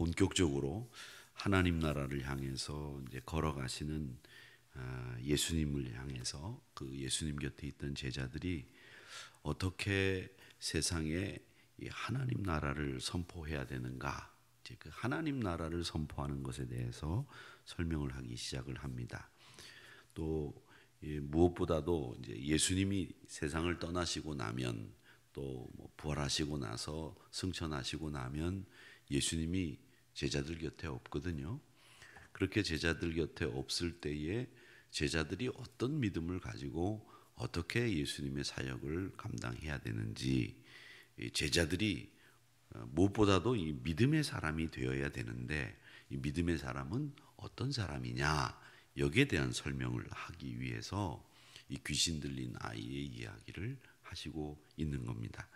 본격적으로 하나님 나라를 향해서 이제 걸어가시는 예수님을 향해서 그 예수님 곁에 있던 제자들이 어떻게 세상에 이 하나님 나라를 선포해야 되는가, 이제 그 하나님 나라를 선포하는 것에 대해서 설명을 하기 시작을 합니다. 또 무엇보다도 이제 예수님이 세상을 떠나시고 나면 또 부활하시고 나서 승천하시고 나면 예수님이 제자들 곁에 없거든요. 그렇게 제자들 곁에 없을 때에 제자들이 어떤 믿음을 가지고 어떻게 예수님의 사역을 감당해야 되는지, 제자들이 무엇보다도 이 믿음의 사람이 되어야 되는데 이 믿음의 사람은 어떤 사람이냐, 여기에 대한 설명을 하기 위해서 이 귀신 들린 아이의 이야기를 하시고 있는 겁니다.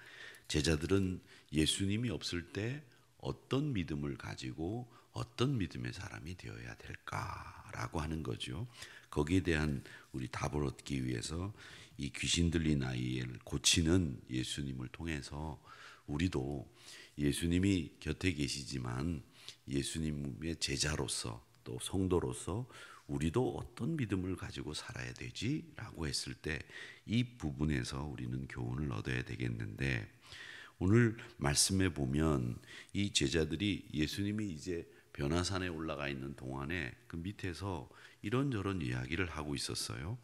제자들은 예수님이 없을 때 어떤 믿음을 가지고 어떤 믿음의 사람이 되어야 될까라고 하는 거죠. 거기에 대한 우리 답을 얻기 위해서 이 귀신 들린 아이를 고치는 예수님을 통해서 우리도 예수님이 곁에 계시지만 예수님의 제자로서 또 성도로서 우리도 어떤 믿음을 가지고 살아야 되지라고 했을 때 이 부분에서 우리는 교훈을 얻어야 되겠는데, 오늘 말씀에 보면 이 제자들이 예수님이 이제 변화산에 올라가 있는 동안에 그 밑에서 이런저런 이야기를 하고 있었어요.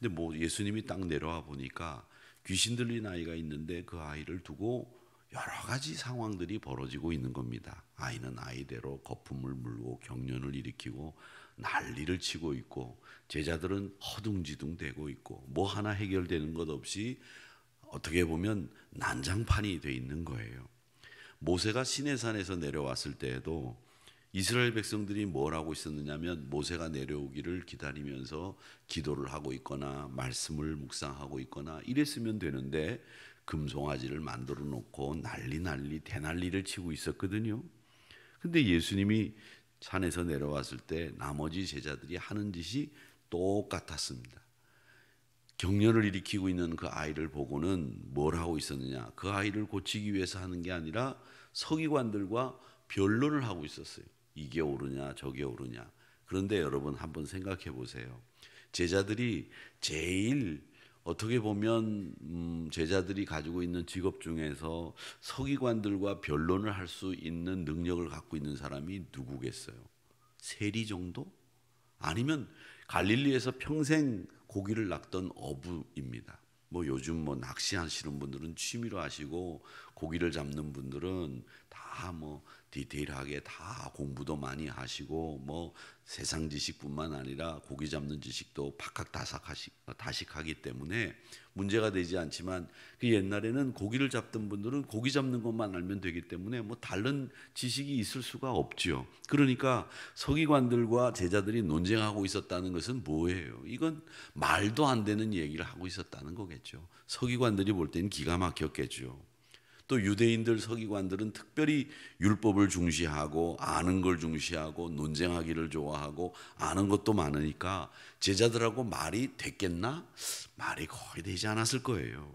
근데 예수님이 딱 내려와 보니까 귀신 들린 아이가 있는데 그 아이를 두고 여러 가지 상황들이 벌어지고 있는 겁니다. 아이는 아이대로 거품을 물고 경련을 일으키고 난리를 치고 있고, 제자들은 허둥지둥 대고 있고, 뭐 하나 해결되는 것 없이 어떻게 보면 난장판이 돼 있는 거예요. 모세가 시내산에서 내려왔을 때에도 이스라엘 백성들이 뭘 하고 있었느냐면 모세가 내려오기를 기다리면서 기도를 하고 있거나 말씀을 묵상하고 있거나 이랬으면 되는데 금송아지를 만들어 놓고 난리 대난리를 치고 있었거든요. 근데 예수님이 산에서 내려왔을 때 나머지 제자들이 하는 짓이 똑같았습니다. 경련을 일으키고 있는 그 아이를 보고는 뭘 하고 있었느냐, 그 아이를 고치기 위해서 하는 게 아니라 서기관들과 변론을 하고 있었어요. 이게 옳으냐 저게 옳으냐. 그런데 여러분 한번 생각해 보세요. 제자들이 제일 어떻게 보면 제자들이 가지고 있는 직업 중에서 서기관들과 변론을 할 수 있는 능력을 갖고 있는 사람이 누구겠어요? 세리 정도? 아니면 갈릴리에서 평생 고기를 낚던 어부입니다. 요즘 낚시하시는 분들은 취미로 하시고 고기를 잡는 분들은 다 디테일하게 다 공부도 많이 하시고 세상 지식뿐만 아니라 고기 잡는 지식도 다식하기 때문에 문제가 되지 않지만, 그 옛날에는 고기를 잡던 분들은 고기 잡는 것만 알면 되기 때문에 다른 지식이 있을 수가 없죠. 그러니까 서기관들과 제자들이 논쟁하고 있었다는 것은 뭐예요? 이건 말도 안 되는 얘기를 하고 있었다는 거겠죠. 서기관들이 볼 때는 기가 막혔겠죠. 또 유대인들 서기관들은 특별히 율법을 중시하고 아는 걸 중시하고 논쟁하기를 좋아하고 아는 것도 많으니까 제자들하고 말이 됐겠나? 말이 거의 되지 않았을 거예요.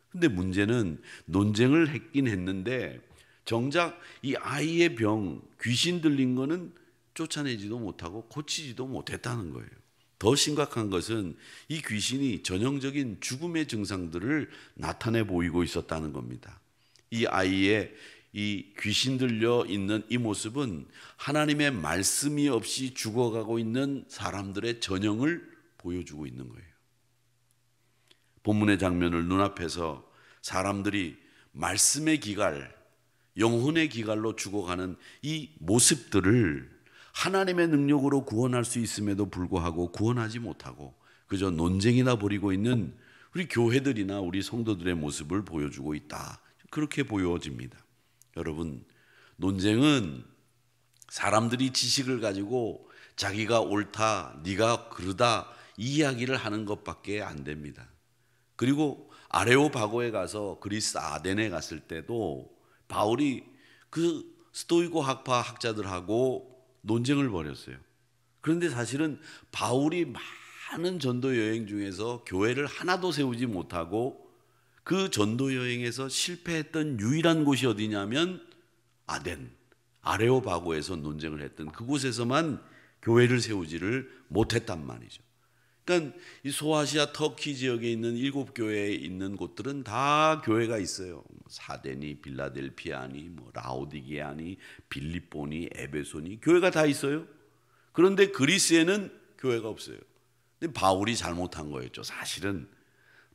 근데 문제는 논쟁을 했긴 했는데 정작 이 아이의 병, 귀신 들린 거는 쫓아내지도 못하고 고치지도 못했다는 거예요. 더 심각한 것은 이 귀신이 전형적인 죽음의 증상들을 나타내 보이고 있었다는 겁니다. 이 아이의 이 귀신 들려 있는 이 모습은 하나님의 말씀이 없이 죽어가고 있는 사람들의 전형을 보여주고 있는 거예요. 본문의 장면을 눈앞에서 사람들이 말씀의 기갈, 영혼의 기갈로 죽어가는 이 모습들을 하나님의 능력으로 구원할 수 있음에도 불구하고 구원하지 못하고 그저 논쟁이나 벌이고 있는 우리 교회들이나 우리 성도들의 모습을 보여주고 있다, 그렇게 보여집니다. 여러분, 논쟁은 사람들이 지식을 가지고 자기가 옳다, 네가 그르다 이 이야기를 하는 것밖에 안 됩니다. 그리고 아레오바고에 가서 그리스 아덴에 갔을 때도 바울이 그 스토이고 학파 학자들하고 논쟁을 벌였어요. 그런데 사실은 바울이 많은 전도 여행 중에서 교회를 하나도 세우지 못하고 그 전도 여행에서 실패했던 유일한 곳이 어디냐면 아덴, 아레오바고에서 논쟁을 했던 그곳에서만 교회를 세우지를 못했단 말이죠. 그러니까 이 소아시아 터키 지역에 있는 7교회에 있는 곳들은 다 교회가 있어요. 사데니, 빌라델피아니, 라오디게아니, 빌립보니, 에베소니 교회가 다 있어요. 그런데 그리스에는 교회가 없어요. 근데 바울이 잘못한 거였죠. 사실은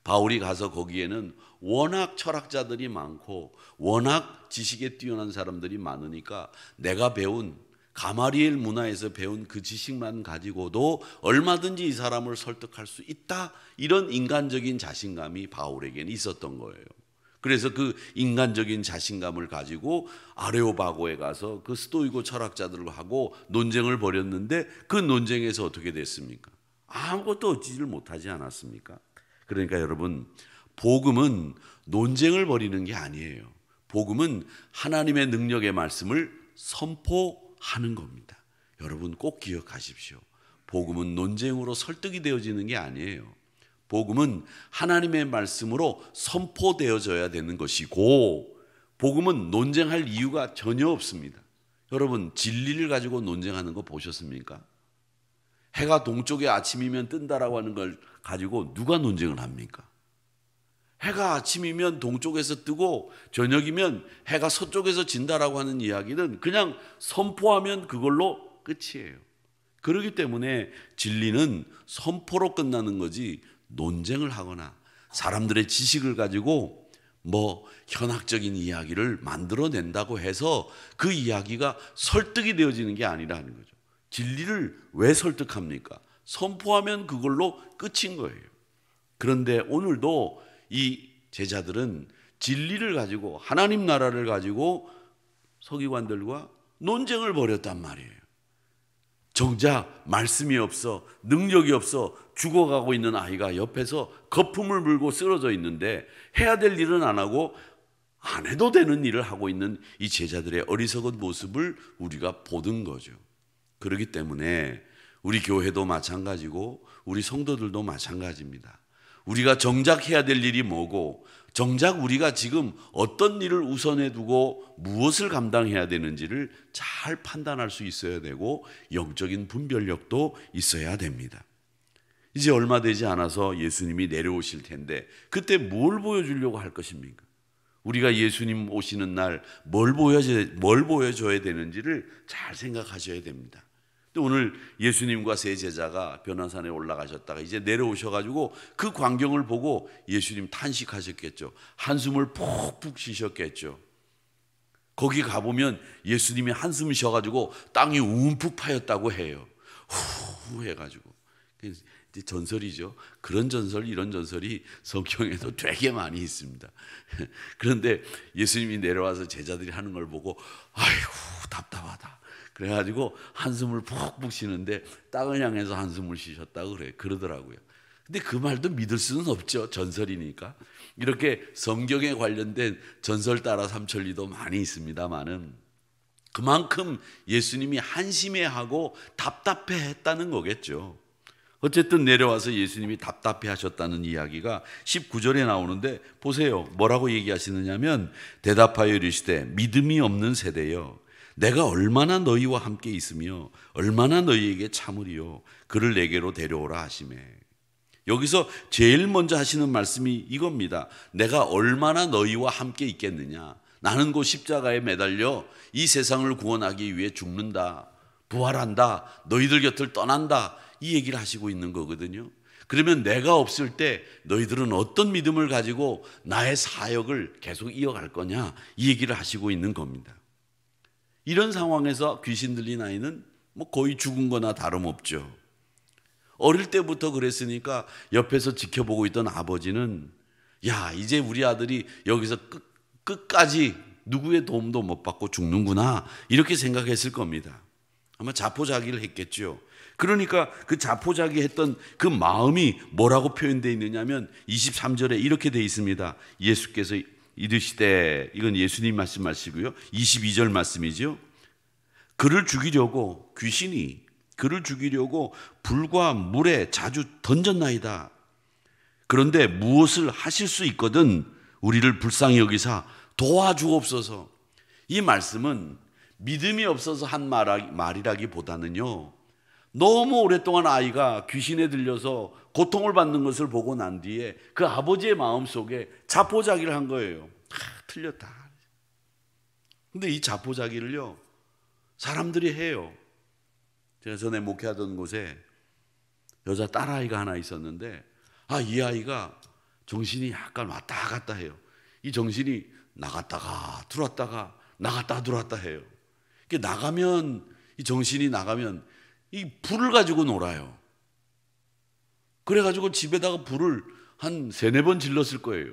바울이 가서 거기에는 워낙 철학자들이 많고 워낙 지식에 뛰어난 사람들이 많으니까 내가 배운 가마리엘 문화에서 배운 그 지식만 가지고도 얼마든지 이 사람을 설득할 수 있다, 이런 인간적인 자신감이 바울에게는 있었던 거예요. 그래서 그 인간적인 자신감을 가지고 아레오바고에 가서 그 스토이고 철학자들하고 논쟁을 벌였는데 그 논쟁에서 어떻게 됐습니까? 아무것도 얻지를 못하지 않았습니까? 그러니까 여러분, 복음은 논쟁을 벌이는 게 아니에요. 복음은 하나님의 능력의 말씀을 선포하는 겁니다. 여러분 꼭 기억하십시오. 복음은 논쟁으로 설득이 되어지는 게 아니에요. 복음은 하나님의 말씀으로 선포되어져야 되는 것이고, 복음은 논쟁할 이유가 전혀 없습니다. 여러분, 진리를 가지고 논쟁하는 거 보셨습니까? 해가 동쪽에 아침이면 뜬다라고 하는 걸 가지고 누가 논쟁을 합니까? 해가 아침이면 동쪽에서 뜨고 저녁이면 해가 서쪽에서 진다라고 하는 이야기는 그냥 선포하면 그걸로 끝이에요. 그렇기 때문에 진리는 선포로 끝나는 거지 논쟁을 하거나 사람들의 지식을 가지고 현학적인 이야기를 만들어낸다고 해서 그 이야기가 설득이 되어지는 게 아니라는 거죠. 진리를 왜 설득합니까? 선포하면 그걸로 끝인 거예요. 그런데 오늘도 이 제자들은 진리를 가지고 하나님 나라를 가지고 서기관들과 논쟁을 벌였단 말이에요. 정작 말씀이 없어, 능력이 없어 죽어가고 있는 아이가 옆에서 거품을 물고 쓰러져 있는데 해야 될 일은 안 하고 안 해도 되는 일을 하고 있는 이 제자들의 어리석은 모습을 우리가 보는 거죠. 그렇기 때문에 우리 교회도 마찬가지고 우리 성도들도 마찬가지입니다. 우리가 정작 해야 될 일이 뭐고, 정작 우리가 지금 어떤 일을 우선해 두고 무엇을 감당해야 되는지를 잘 판단할 수 있어야 되고, 영적인 분별력도 있어야 됩니다. 이제 얼마 되지 않아서 예수님이 내려오실 텐데 그때 뭘 보여주려고 할 것입니까? 우리가 예수님 오시는 날 뭘 보여줘야 되는지를 잘 생각하셔야 됩니다. 오늘 예수님과 세 제자가 변화산에 올라가셨다가 이제 내려오셔가지고 그 광경을 보고 예수님 탄식하셨겠죠. 한숨을 푹푹 쉬셨겠죠. 거기 가보면 예수님이 한숨 쉬어가지고 땅이 움푹 파였다고 해요. 후 해가지고. 이제 전설이죠. 그런 전설, 이런 전설이 성경에도 되게 많이 있습니다. 그런데 예수님이 내려와서 제자들이 하는 걸 보고 아이고 답답하다. 그래가지고 한숨을 푹푹 쉬는데 땅을 향해서 한숨을 쉬셨다고 그러더라고요. 근데 그 말도 믿을 수는 없죠. 전설이니까. 이렇게 성경에 관련된 전설 따라 삼천리도 많이 있습니다만은 그만큼 예수님이 한심해하고 답답해했다는 거겠죠. 어쨌든 내려와서 예수님이 답답해 하셨다는 이야기가 19절에 나오는데 보세요. 뭐라고 얘기하시느냐면 대답하여 이르시되 믿음이 없는 세대여 내가 얼마나 너희와 함께 있으며 얼마나 너희에게 참으리요 그를 내게로 데려오라 하시매. 여기서 제일 먼저 하시는 말씀이 이겁니다. 내가 얼마나 너희와 함께 있겠느냐. 나는 곧 십자가에 매달려 이 세상을 구원하기 위해 죽는다, 부활한다, 너희들 곁을 떠난다, 이 얘기를 하시고 있는 거거든요. 그러면 내가 없을 때 너희들은 어떤 믿음을 가지고 나의 사역을 계속 이어갈 거냐, 이 얘기를 하시고 있는 겁니다. 이런 상황에서 귀신 들린 아이는 거의 죽은 거나 다름없죠. 어릴 때부터 그랬으니까 옆에서 지켜보고 있던 아버지는 야, 이제 우리 아들이 여기서 끝까지 누구의 도움도 못 받고 죽는구나, 이렇게 생각했을 겁니다. 아마 자포자기를 했겠죠. 그러니까 그 자포자기 했던 그 마음이 뭐라고 표현되어 있느냐면 23절에 이렇게 되어 있습니다. 예수께서 이르시되, 이건 예수님 말씀하시고요. 22절 말씀이죠. 그를 죽이려고, 귀신이 그를 죽이려고 불과 물에 자주 던졌나이다. 그런데 무엇을 하실 수 있거든 우리를 불쌍히 여기사 도와주옵소서. 이 말씀은 믿음이 없어서 한 말이라기보다는요, 너무 오랫동안 아이가 귀신에 들려서 고통을 받는 것을 보고 난 뒤에 그 아버지의 마음속에 자포자기를 한 거예요. 틀렸다. 근데 이 자포자기를요, 사람들이 해요. 제가 전에 목회하던 곳에 여자 딸아이가 하나 있었는데, 이 아이가 정신이 약간 왔다 갔다 해요. 이 정신이 나갔다가 들어왔다가 나갔다 들어왔다 해요. 나가면, 이 정신이 나가면 이 불을 가지고 놀아요. 그래가지고 집에다가 불을 한 3-4번 질렀을 거예요.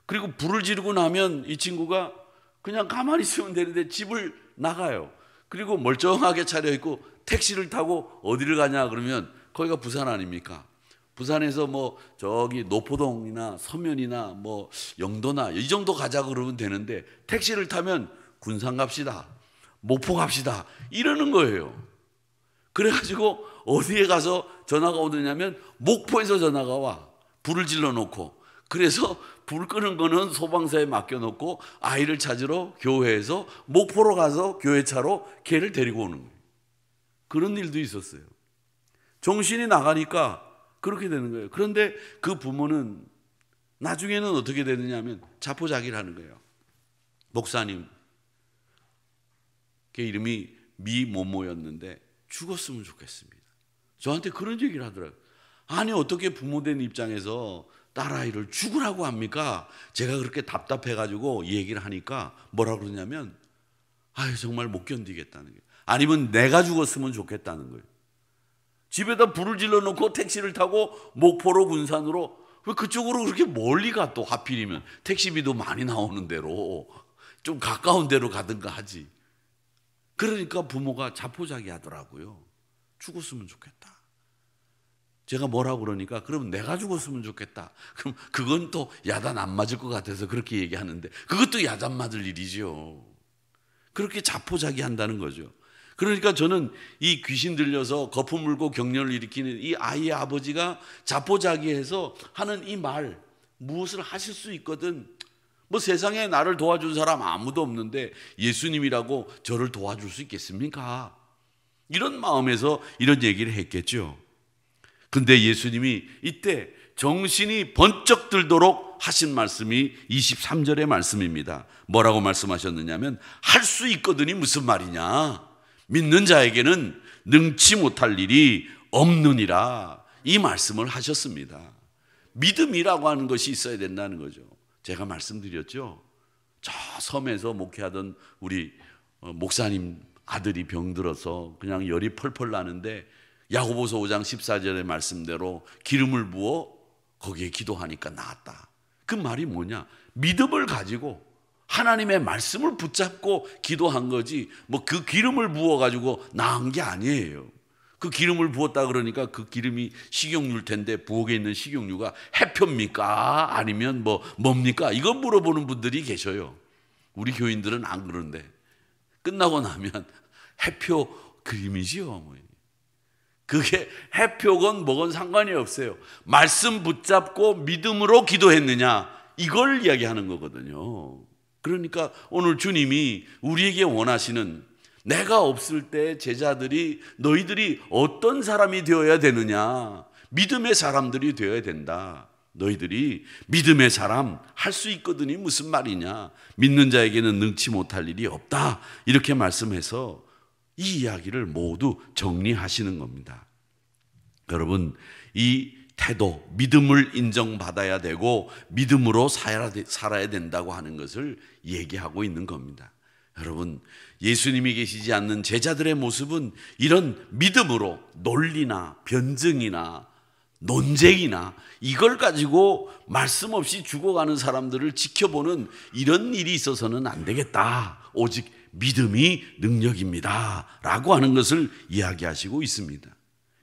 그리고 불을 지르고 나면 이 친구가 그냥 가만히 있으면 되는데 집을 나가요. 그리고 멀쩡하게 차려입고 택시를 타고 어디를 가냐 그러면 거기가 부산 아닙니까? 부산에서 뭐 저기 노포동이나 서면이나 뭐 영도나 이 정도 가자 그러면 되는데 택시를 타면 군산 갑시다, 목포 갑시다 이러는 거예요. 그래가지고 어디에 가서 전화가 오느냐면 목포에서 전화가 와. 불을 질러 놓고. 그래서 불 끄는 거는 소방서에 맡겨놓고 아이를 찾으러 교회에서 목포로 가서 교회차로 걔를 데리고 오는 거예요. 그런 일도 있었어요. 정신이 나가니까 그렇게 되는 거예요. 그런데 그 부모는 나중에는 어떻게 되느냐 하면 자포자기를 하는 거예요. 목사님, 걔 이름이 미모모였는데 죽었으면 좋겠습니다. 저한테 그런 얘기를 하더라고요. 아니 어떻게 부모된 입장에서 딸아이를 죽으라고 합니까? 제가 그렇게 답답해가지고 이 얘기를 하니까 뭐라 그러냐면 정말 못 견디겠다는 거예요. 아니면 내가 죽었으면 좋겠다는 거예요. 집에다 불을 질러놓고 택시를 타고 목포로 군산으로, 왜 그쪽으로 그렇게 멀리 가? 또 하필이면 택시비도 많이 나오는 대로 좀 가까운 데로 가든가 하지. 그러니까 부모가 자포자기 하더라고요. 죽었으면 좋겠다. 제가 뭐라고 그러니까 그럼 내가 죽었으면 좋겠다. 그럼 그건 또 야단 안 맞을 것 같아서 그렇게 얘기하는데 그것도 야단 맞을 일이죠. 그렇게 자포자기 한다는 거죠. 그러니까 저는 이 귀신 들려서 거품 물고 격려를 일으키는 이 아이의 아버지가 자포자기해서 하는 이 말, 무엇을 하실 수 있거든. 뭐 세상에 나를 도와준 사람 아무도 없는데 예수님이라고 저를 도와줄 수 있겠습니까? 이런 마음에서 이런 얘기를 했겠죠. 근데 예수님이 이때 정신이 번쩍 들도록 하신 말씀이 23절의 말씀입니다. 뭐라고 말씀하셨느냐면 할 수 있거든이 무슨 말이냐? 믿는 자에게는 능치 못할 일이 없느니라, 이 말씀을 하셨습니다. 믿음이라고 하는 것이 있어야 된다는 거죠. 제가 말씀드렸죠. 저 섬에서 목회하던 우리 목사님 아들이 병들어서 그냥 열이 펄펄 나는데 야고보서 5장 14절의 말씀대로 기름을 부어 거기에 기도하니까 나았다. 그 말이 뭐냐? 믿음을 가지고 하나님의 말씀을 붙잡고 기도한 거지 뭐 그 기름을 부어가지고 나은 게 아니에요. 그 기름을 부었다 그러니까 그 기름이 식용유일 텐데 부엌에 있는 식용유가 해표입니까? 아니면 뭡니까? 이거 물어보는 분들이 계셔요. 우리 교인들은 안 그런데 끝나고 나면 해표 그림이지요. 그게 해표건 뭐건 상관이 없어요. 말씀 붙잡고 믿음으로 기도했느냐, 이걸 이야기하는 거거든요. 그러니까 오늘 주님이 우리에게 원하시는, 내가 없을 때 제자들이 너희들이 어떤 사람이 되어야 되느냐, 믿음의 사람들이 되어야 된다. 너희들이 믿음의 사람 할 수 있거든이 무슨 말이냐, 믿는 자에게는 능치 못할 일이 없다, 이렇게 말씀해서 이 이야기를 모두 정리하시는 겁니다. 여러분, 이 태도, 믿음을 인정받아야 되고 믿음으로 살아야 된다고 하는 것을 얘기하고 있는 겁니다. 여러분, 예수님이 계시지 않는 제자들의 모습은 이런 믿음으로 논리나 변증이나 논쟁이나 이걸 가지고 말씀 없이 죽어가는 사람들을 지켜보는 이런 일이 있어서는 안 되겠다. 오직 믿음이 능력입니다 라고 하는 것을 이야기하시고 있습니다.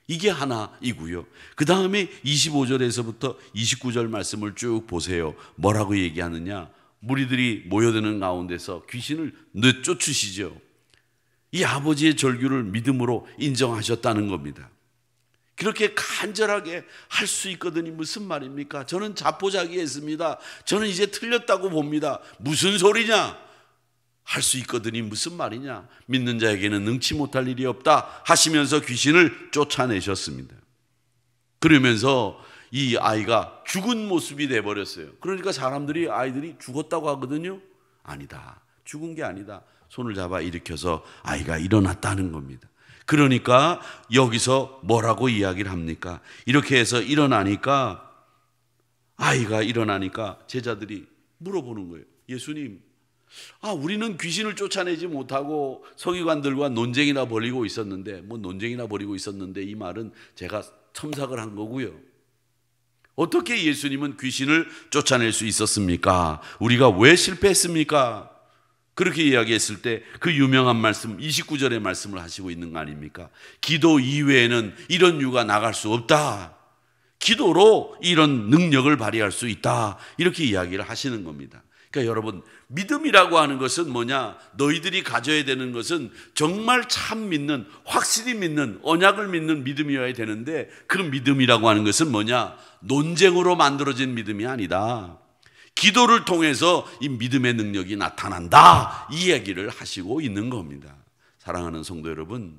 이게 하나이고요. 그 다음에 25절에서부터 29절 말씀을 쭉 보세요. 뭐라고 얘기하느냐? 무리들이 모여드는 가운데서 귀신을 내쫓으시죠. 이 아버지의 절규를 믿음으로 인정하셨다는 겁니다. 그렇게 간절하게 할 수 있거든이 무슨 말입니까? 저는 자포자기했습니다. 저는 이제 틀렸다고 봅니다. 무슨 소리냐? 할 수 있거든이 무슨 말이냐, 믿는 자에게는 능치 못할 일이 없다 하시면서 귀신을 쫓아내셨습니다. 그러면서 이 아이가 죽은 모습이 돼버렸어요. 그러니까 사람들이 아이들이 죽었다고 하거든요. 아니다, 죽은 게 아니다. 손을 잡아 일으켜서 아이가 일어났다는 겁니다. 그러니까 여기서 뭐라고 이야기를 합니까? 이렇게 해서 일어나니까, 아이가 일어나니까 제자들이 물어보는 거예요. 예수님, 우리는 귀신을 쫓아내지 못하고 서기관들과 논쟁이나 벌이고 있었는데, 뭐 논쟁이나 벌이고 있었는데 이 말은 제가 첨삭을 한 거고요. 어떻게 예수님은 귀신을 쫓아낼 수 있었습니까? 우리가 왜 실패했습니까? 그렇게 이야기했을 때 그 유명한 말씀 29절의 말씀을 하시고 있는 거 아닙니까? 기도 이외에는 이런 유가 나갈 수 없다. 기도로 이런 능력을 발휘할 수 있다. 이렇게 이야기를 하시는 겁니다. 그러니까 여러분, 믿음이라고 하는 것은 뭐냐? 너희들이 가져야 되는 것은 정말 참 믿는, 확실히 믿는, 언약을 믿는 믿음이어야 되는데, 그 믿음이라고 하는 것은 뭐냐? 논쟁으로 만들어진 믿음이 아니다. 기도를 통해서 이 믿음의 능력이 나타난다, 이 얘기를 하시고 있는 겁니다. 사랑하는 성도 여러분,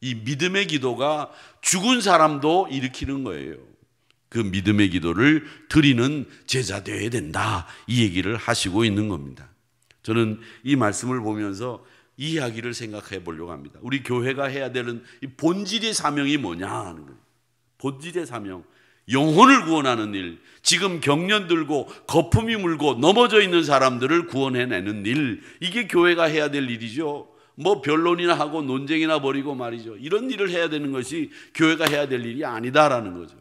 이 믿음의 기도가 죽은 사람도 일으키는 거예요. 그 믿음의 기도를 드리는 제자 되어야 된다, 이 얘기를 하시고 있는 겁니다. 저는 이 말씀을 보면서 이 이야기를 생각해 보려고 합니다. 우리 교회가 해야 되는 이 본질의 사명이 뭐냐 하는 거예요. 본질의 사명, 영혼을 구원하는 일, 지금 경련 들고 거품이 물고 넘어져 있는 사람들을 구원해내는 일, 이게 교회가 해야 될 일이죠. 뭐 변론이나 하고 논쟁이나 벌이고 말이죠. 이런 일을 해야 되는 것이 교회가 해야 될 일이 아니다라는 거죠.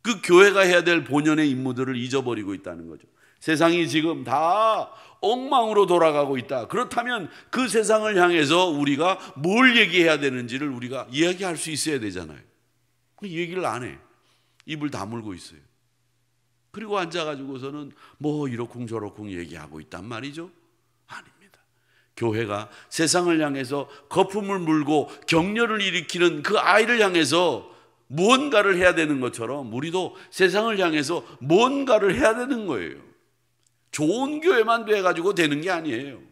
그 교회가 해야 될 본연의 임무들을 잊어버리고 있다는 거죠. 세상이 지금 다 엉망으로 돌아가고 있다. 그렇다면 그 세상을 향해서 우리가 뭘 얘기해야 되는지를 우리가 이야기할 수 있어야 되잖아요. 그 얘기를 안 해. 입을 다물고 있어요. 그리고 앉아가지고서는 뭐 이러쿵저러쿵 얘기하고 있단 말이죠. 아닙니다. 교회가 세상을 향해서 거품을 물고 격려를 일으키는 그 아이를 향해서 무언가를 해야 되는 것처럼 우리도 세상을 향해서 무언가를 해야 되는 거예요. 좋은 교회만 돼가지고 되는 게 아니에요.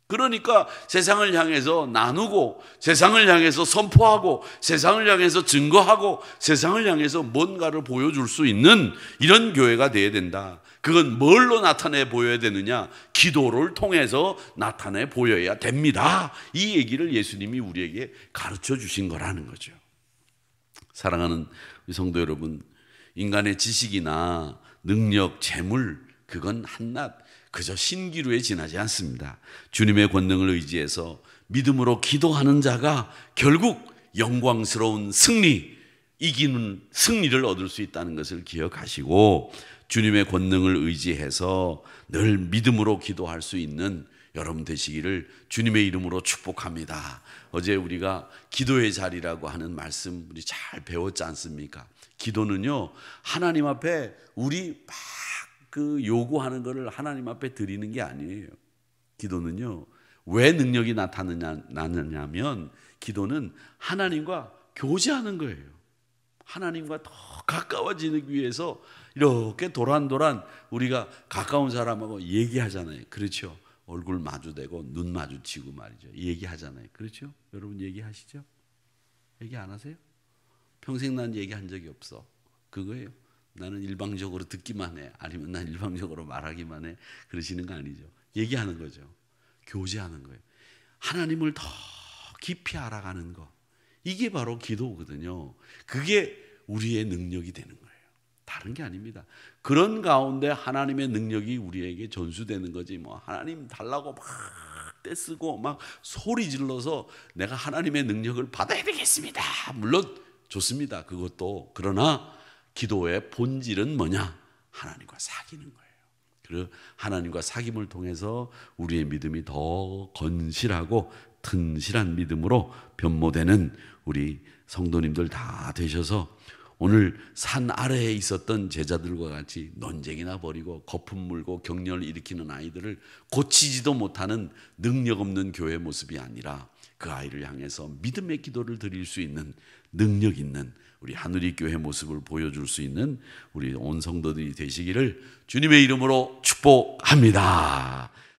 그러니까 세상을 향해서 나누고, 세상을 향해서 선포하고, 세상을 향해서 증거하고, 세상을 향해서 뭔가를 보여줄 수 있는 이런 교회가 돼야 된다. 그건 뭘로 나타내 보여야 되느냐? 기도를 통해서 나타내 보여야 됩니다. 이 얘기를 예수님이 우리에게 가르쳐 주신 거라는 거죠. 사랑하는 우리 성도 여러분, 인간의 지식이나 능력, 재물, 그건 한낱 그저 신기루에 지나지 않습니다. 주님의 권능을 의지해서 믿음으로 기도하는 자가 결국 영광스러운 승리, 이기는 승리를 얻을 수 있다는 것을 기억하시고, 주님의 권능을 의지해서 늘 믿음으로 기도할 수 있는 여러분 되시기를 주님의 이름으로 축복합니다. 어제 우리가 기도의 자리라고 하는 말씀 우리 잘 배웠지 않습니까? 기도는요, 하나님 앞에 우리 막 그 요구하는 것을 하나님 앞에 드리는 게 아니에요. 기도는요, 왜 능력이 나타나냐면 기도는 하나님과 교제하는 거예요. 하나님과 더 가까워지기 위해서 이렇게 도란도란 우리가 가까운 사람하고 얘기하잖아요. 그렇죠? 얼굴 마주대고 눈 마주치고 말이죠. 얘기하잖아요. 그렇죠? 여러분 얘기하시죠? 얘기 안 하세요? 평생 난 얘기한 적이 없어. 그거예요. 나는 일방적으로 듣기만 해. 아니면 난 일방적으로 말하기만 해. 그러시는 거 아니죠. 얘기하는 거죠. 교제하는 거예요. 하나님을 더 깊이 알아가는 거. 이게 바로 기도거든요. 그게 우리의 능력이 되는 거예요. 다른 게 아닙니다. 그런 가운데 하나님의 능력이 우리에게 전수되는 거지. 뭐 하나님 달라고 막 떼쓰고 막 소리 질러서 내가 하나님의 능력을 받아야 되겠습니다. 물론 좋습니다. 그것도. 그러나 기도의 본질은 뭐냐? 하나님과 사귀는 거예요. 그리고 하나님과 사귐을 통해서 우리의 믿음이 더 건실하고 튼실한 믿음으로 변모되는 우리 성도님들 다 되셔서 오늘 산 아래에 있었던 제자들과 같이 논쟁이나 벌이고 거품 물고 격려를 일으키는 아이들을 고치지도 못하는 능력 없는 교회 모습이 아니라 그 아이를 향해서 믿음의 기도를 드릴 수 있는 능력 있는 우리 하늘이 교회 모습을 보여줄 수 있는 우리 온 성도들이 되시기를 주님의 이름으로 축복합니다.